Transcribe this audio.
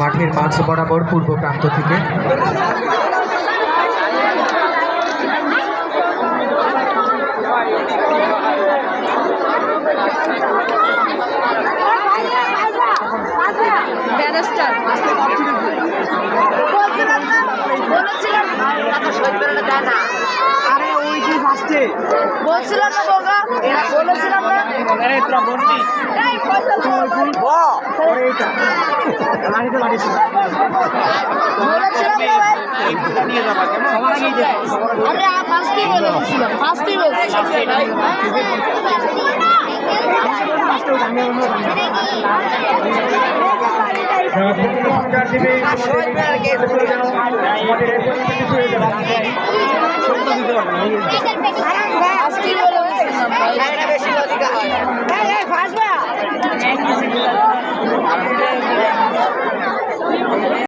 মাঠের মাঝ বরাবর পূর্ব প্রান্ত থেকে বলছিলাম না বাবা, বলেছিলাম না আমরা ফার্স্টই বলেছিলাম, ফার্স্টই বলছিলাম। ফার্স্ট